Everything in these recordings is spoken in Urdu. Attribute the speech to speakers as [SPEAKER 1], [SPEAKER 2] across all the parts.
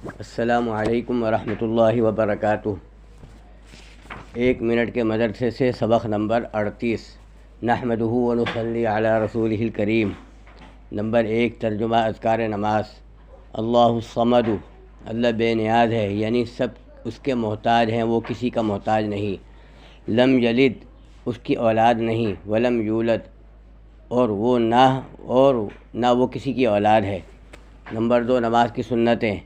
[SPEAKER 1] السلام علیکم ورحمۃ اللہ وبرکاتہ۔ 1 منٹ کے مدرسے سے سبق نمبر 38 نحمدہ ونصلی علی رسولہ الکریم۔ نمبر 1 ترجمہ اذکار نماز۔ اللہ الصمد، اللہ بے نیاز ہے، یعنی سب اس کے محتاج ہیں، وہ کسی کا محتاج نہیں۔ لم یلد، اس کی اولاد نہیں، ولم یولد، اور نہ وہ کسی کی اولاد ہے۔ نمبر 2 نماز کی سنتیں۔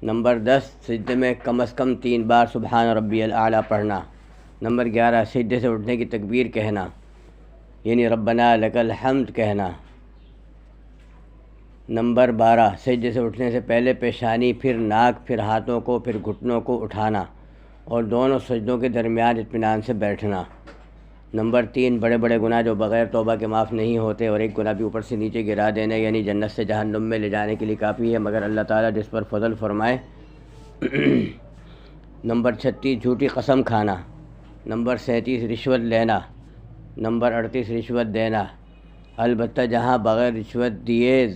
[SPEAKER 1] نمبر 10 سجدے میں کم از کم 3 بار سبحان ربی الاعلیٰ پڑھنا۔ نمبر 11 سجدے سے اٹھنے کی تکبیر کہنا، یعنی ربنا لک الحمد کہنا۔ نمبر 12 سجدے سے اٹھنے سے پہلے پیشانی، پھر ناک، پھر ہاتھوں کو، پھر گھٹنوں کو اٹھانا، اور دونوں سجدوں کے درمیان اطمینان سے بیٹھنا۔ نمبر 3 بڑے بڑے گناہ جو بغیر توبہ کے معاف نہیں ہوتے، اور ایک گناہ بھی اوپر سے نیچے گرا دینے، یعنی جنت سے جہنم میں لے جانے کے لیے کافی ہے، مگر اللہ تعالیٰ جس پر فضل فرمائے۔ نمبر 36 جھوٹی قسم کھانا۔ نمبر 37 رشوت لینا۔ نمبر 38 رشوت دینا، البتہ جہاں بغیر رشوت دیے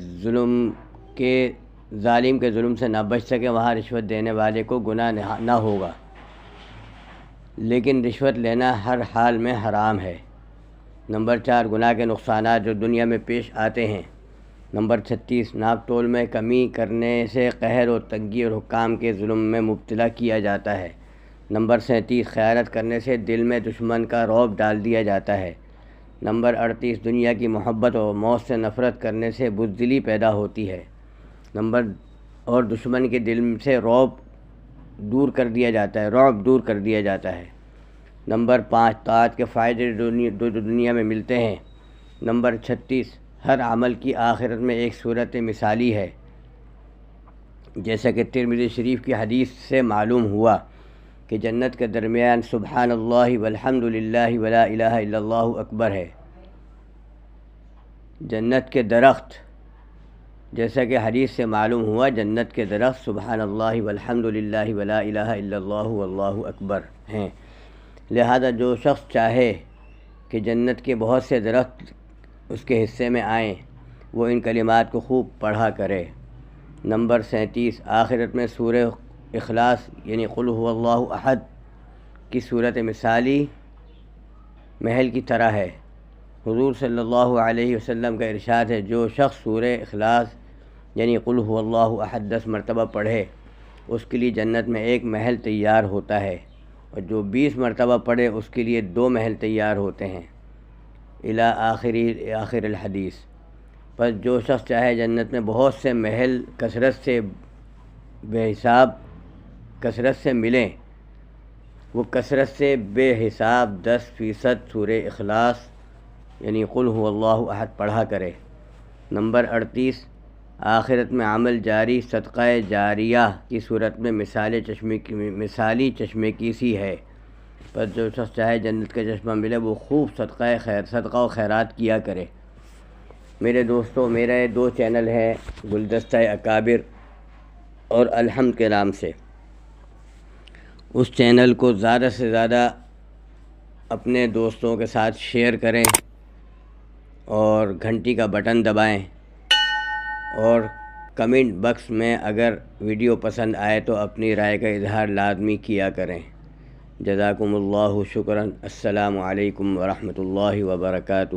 [SPEAKER 1] ظالم کے ظلم سے نہ بچ سکے، وہاں رشوت دینے والے کو گناہ نہ ہوگا، لیکن رشوت لینا ہر حال میں حرام ہے۔ نمبر 4 گناہ کے نقصانات جو دنیا میں پیش آتے ہیں۔ نمبر 36 ناپ تول میں کمی کرنے سے قہر و تنگی اور حکام کے ظلم میں مبتلا کیا جاتا ہے۔ نمبر 37 خیانت کرنے سے دل میں دشمن کا رعب ڈال دیا جاتا ہے۔ نمبر 38 دنیا کی محبت اور موت سے نفرت کرنے سے بزدلی پیدا ہوتی ہے۔ اور دشمن کے دل سے رعب دور کر دیا جاتا ہے۔ نمبر 5 طاعت کے فائدے جو دنیا میں ملتے ہیں۔ نمبر 36 ہر عمل کی آخرت میں ایک صورت مثالی ہے، جیسا کہ ترمذی شریف کی حدیث سے معلوم ہوا کہ جنت کے درمیان سبحان اللہ والحمد للہ ولا الہ الا اللہ اکبر ہے۔ جنت کے درخت، جیسا کہ حدیث سے معلوم ہوا، جنت کے درخت سبحان اللہ والحمد للہ ولا الہ الا اللہ واللہ اکبر ہیں۔ لہذا جو شخص چاہے کہ جنت کے بہت سے درخت اس کے حصے میں آئیں، وہ ان کلمات کو خوب پڑھا کرے۔ نمبر 37 آخرت میں سورہ اخلاص یعنی قل هو اللہ احد کی صورت مثالی محل کی طرح ہے۔ حضور صلی اللہ علیہ وسلم کا ارشاد ہے، جو شخص سورہ اخلاص یعنی قل هو اللہ احد 10 مرتبہ پڑھے، اس کے لیے جنت میں ایک محل تیار ہوتا ہے، اور جو 20 مرتبہ پڑھے اس کے لیے 2 محل تیار ہوتے ہیں، الی آخر الحدیث۔ پس جو شخص چاہے جنت میں بہت سے محل کثرت سے ملیں، وہ کثرت سے بے حساب 10% سورہ اخلاص یعنی قل هو اللہ احد پڑھا کرے۔ نمبر 38 آخرت میں عمل جاری صدقہ جاریہ کی صورت میں مثالی چشمے کی سی ہے۔ پر جو شخص چاہے جنت کا چشمہ ملے، وہ خوب صدقہ و خیرات کیا کرے۔ میرے دوستو، میرے 2 چینل ہیں، گلدستہ اکابر اور الحمد کے نام سے۔ اس چینل کو زیادہ سے زیادہ اپنے دوستوں کے ساتھ شیئر کریں، اور گھنٹی کا بٹن دبائیں، اور کمنٹ باکس میں اگر ویڈیو پسند آئے تو اپنی رائے کا اظہار لازمی کیا کریں۔ جزاکم اللہ شکراً۔ السلام علیکم ورحمۃ اللہ وبرکاتہ۔